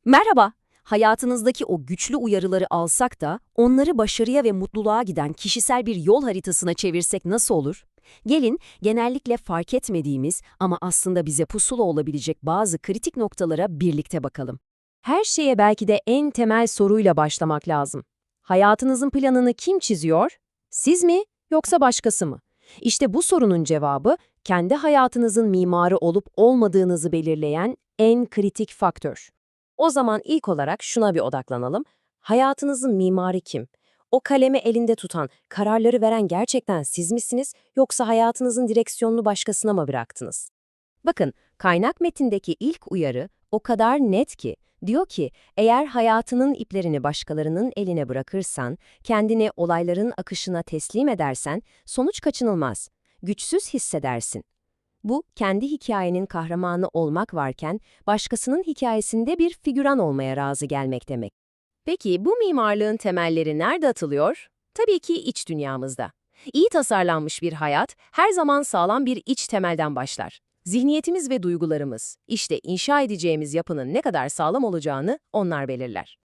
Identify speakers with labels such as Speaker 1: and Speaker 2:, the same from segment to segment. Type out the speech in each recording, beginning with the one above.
Speaker 1: Merhaba. Hayatınızdaki o güçlü uyarıları alsak da onları başarıya ve mutluluğa giden kişisel bir yol haritasına çevirsek nasıl olur? Gelin, genellikle fark etmediğimiz ama aslında bize pusula olabilecek bazı kritik noktalara birlikte bakalım. Her şeye belki de en temel soruyla başlamak lazım. Hayatınızın planını kim çiziyor? Siz mi yoksa başkası mı? İşte bu sorunun cevabı kendi hayatınızın mimarı olup olmadığınızı belirleyen en kritik faktör. O zaman ilk olarak şuna bir odaklanalım. Hayatınızın mimarı kim? O kalemi elinde tutan, kararları veren gerçekten siz misiniz, yoksa hayatınızın direksiyonunu başkasına mı bıraktınız? Bakın, kaynak metindeki ilk uyarı o kadar net ki, diyor ki, eğer hayatının iplerini başkalarının eline bırakırsan, kendini olayların akışına teslim edersen, sonuç kaçınılmaz. Güçsüz hissedersin. Bu, kendi hikayenin kahramanı olmak varken, başkasının hikayesinde bir figüran olmaya razı gelmek demek. Peki bu mimarlığın temelleri nerede atılıyor? Tabii ki iç dünyamızda. İyi tasarlanmış bir hayat her zaman sağlam bir iç temelden başlar. Zihniyetimiz ve duygularımız, işte inşa edeceğimiz yapının ne kadar sağlam olacağını onlar belirler.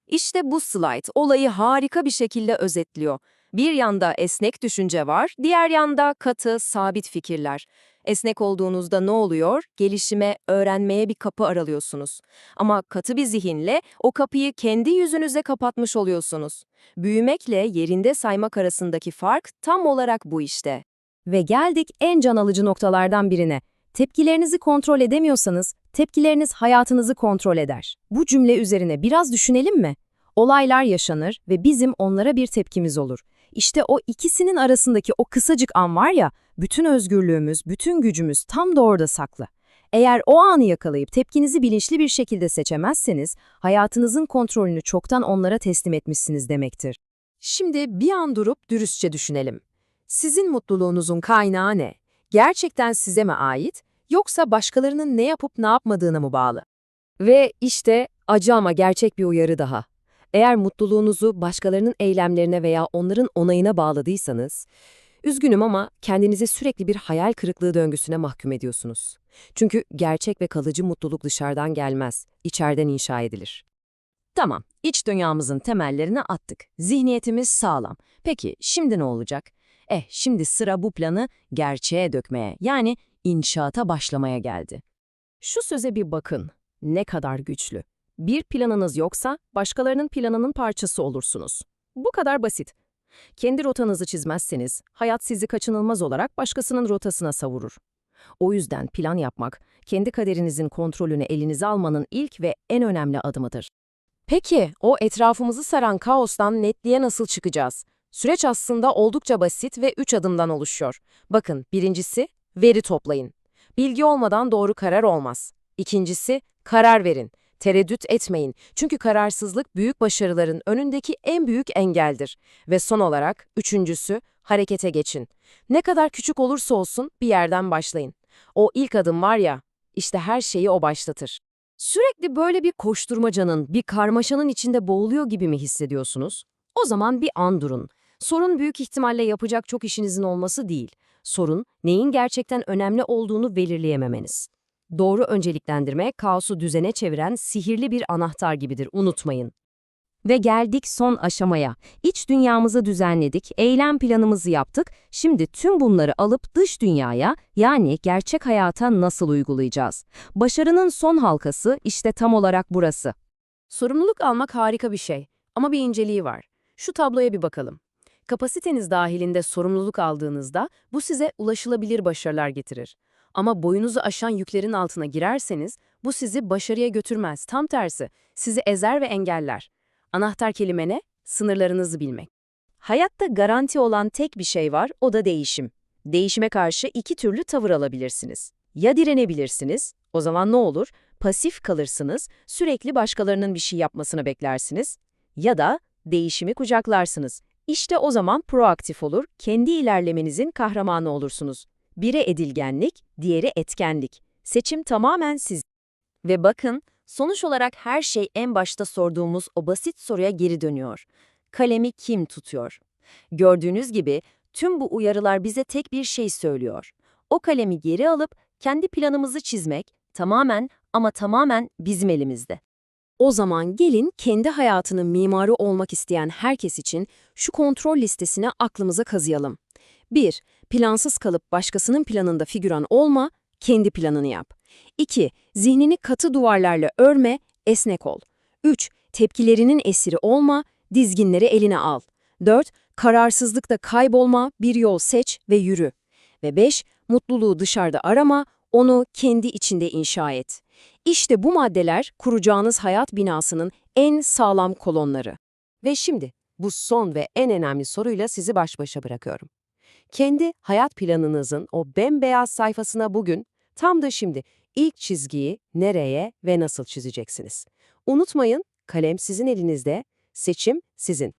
Speaker 1: İşte bu slide olayı harika bir şekilde özetliyor. Bir yanda esnek düşünce var, diğer yanda katı, sabit fikirler. Esnek olduğunuzda ne oluyor? Gelişime, öğrenmeye bir kapı aralıyorsunuz. Ama katı bir zihinle o kapıyı kendi yüzünüze kapatmış oluyorsunuz. Büyümekle yerinde saymak arasındaki fark tam olarak bu işte. Ve geldik en can alıcı noktalardan birine. Tepkilerinizi kontrol edemiyorsanız, tepkileriniz hayatınızı kontrol eder. Bu cümle üzerine biraz düşünelim mi? Olaylar yaşanır ve bizim onlara bir tepkimiz olur. İşte o ikisinin arasındaki o kısacık an var ya, bütün özgürlüğümüz, bütün gücümüz tam da orada saklı. Eğer o anı yakalayıp tepkinizi bilinçli bir şekilde seçemezseniz, hayatınızın kontrolünü çoktan onlara teslim etmişsiniz demektir. Şimdi bir an durup dürüstçe düşünelim. Sizin mutluluğunuzun kaynağı ne? Gerçekten size mi ait, yoksa başkalarının ne yapıp ne yapmadığına mı bağlı? Ve işte acı ama gerçek bir uyarı daha. Eğer mutluluğunuzu başkalarının eylemlerine veya onların onayına bağladıysanız, üzgünüm ama kendinizi sürekli bir hayal kırıklığı döngüsüne mahkum ediyorsunuz. Çünkü gerçek ve kalıcı mutluluk dışarıdan gelmez, içeriden inşa edilir. Tamam, iç dünyamızın temellerini attık. Zihniyetimiz sağlam. Peki şimdi ne olacak? Şimdi sıra bu planı gerçeğe dökmeye, yani inşaata başlamaya geldi. Şu söze bir bakın. Ne kadar güçlü. Bir planınız yoksa başkalarının planının parçası olursunuz. Bu kadar basit. Kendi rotanızı çizmezseniz hayat sizi kaçınılmaz olarak başkasının rotasına savurur. O yüzden plan yapmak, kendi kaderinizin kontrolünü elinize almanın ilk ve en önemli adımıdır. Peki, o etrafımızı saran kaostan netliğe nasıl çıkacağız? Süreç aslında oldukça basit ve 3 adımdan oluşuyor. Bakın, birincisi, veri toplayın. Bilgi olmadan doğru karar olmaz. İkincisi, karar verin. Tereddüt etmeyin. Çünkü kararsızlık büyük başarıların önündeki en büyük engeldir. Ve son olarak, üçüncüsü, harekete geçin. Ne kadar küçük olursa olsun bir yerden başlayın. O ilk adım var ya, işte her şeyi o başlatır. Sürekli böyle bir koşturmacanın, bir karmaşanın içinde boğuluyor gibi mi hissediyorsunuz? O zaman bir an durun. Sorun büyük ihtimalle yapacak çok işinizin olması değil. Sorun, neyin gerçekten önemli olduğunu belirleyememeniz. Doğru önceliklendirme, kaosu düzene çeviren sihirli bir anahtar gibidir, unutmayın. Ve geldik son aşamaya. İç dünyamızı düzenledik, eylem planımızı yaptık. Şimdi tüm bunları alıp dış dünyaya, yani gerçek hayata nasıl uygulayacağız? Başarının son halkası işte tam olarak burası. Sorumluluk almak harika bir şey ama bir inceliği var. Şu tabloya bir bakalım. Kapasiteniz dahilinde sorumluluk aldığınızda bu size ulaşılabilir başarılar getirir. Ama boyunuzu aşan yüklerin altına girerseniz bu sizi başarıya götürmez. Tam tersi, sizi ezer ve engeller. Anahtar kelime ne? Sınırlarınızı bilmek. Hayatta garanti olan tek bir şey var, o da değişim. Değişime karşı iki türlü tavır alabilirsiniz. Ya direnebilirsiniz, o zaman ne olur? Pasif kalırsınız, sürekli başkalarının bir şey yapmasını beklersiniz. Ya da değişimi kucaklarsınız. İşte o zaman proaktif olur, kendi ilerlemenizin kahramanı olursunuz. Biri edilgenlik, diğeri etkenlik. Seçim tamamen sizin. Ve bakın, sonuç olarak her şey en başta sorduğumuz o basit soruya geri dönüyor. Kalemi kim tutuyor? Gördüğünüz gibi tüm bu uyarılar bize tek bir şey söylüyor. O kalemi geri alıp kendi planımızı çizmek tamamen ama tamamen bizim elimizde. O zaman gelin kendi hayatının mimarı olmak isteyen herkes için şu kontrol listesine aklımıza kazıyalım. 1. Plansız kalıp başkasının planında figüran olma, kendi planını yap. 2. Zihnini katı duvarlarla örme, esnek ol. 3. Tepkilerinin esiri olma, dizginleri eline al. 4. Kararsızlıkta kaybolma, bir yol seç ve yürü. Ve 5. Mutluluğu dışarıda arama, onu kendi içinde inşa et. İşte bu maddeler kuracağınız hayat binasının en sağlam kolonları.
Speaker 2: Ve şimdi bu son ve en önemli soruyla sizi baş başa bırakıyorum. Kendi hayat planınızın o bembeyaz sayfasına bugün, tam da şimdi ilk çizgiyi nereye ve nasıl çizeceksiniz? Unutmayın, kalem sizin elinizde, seçim sizin.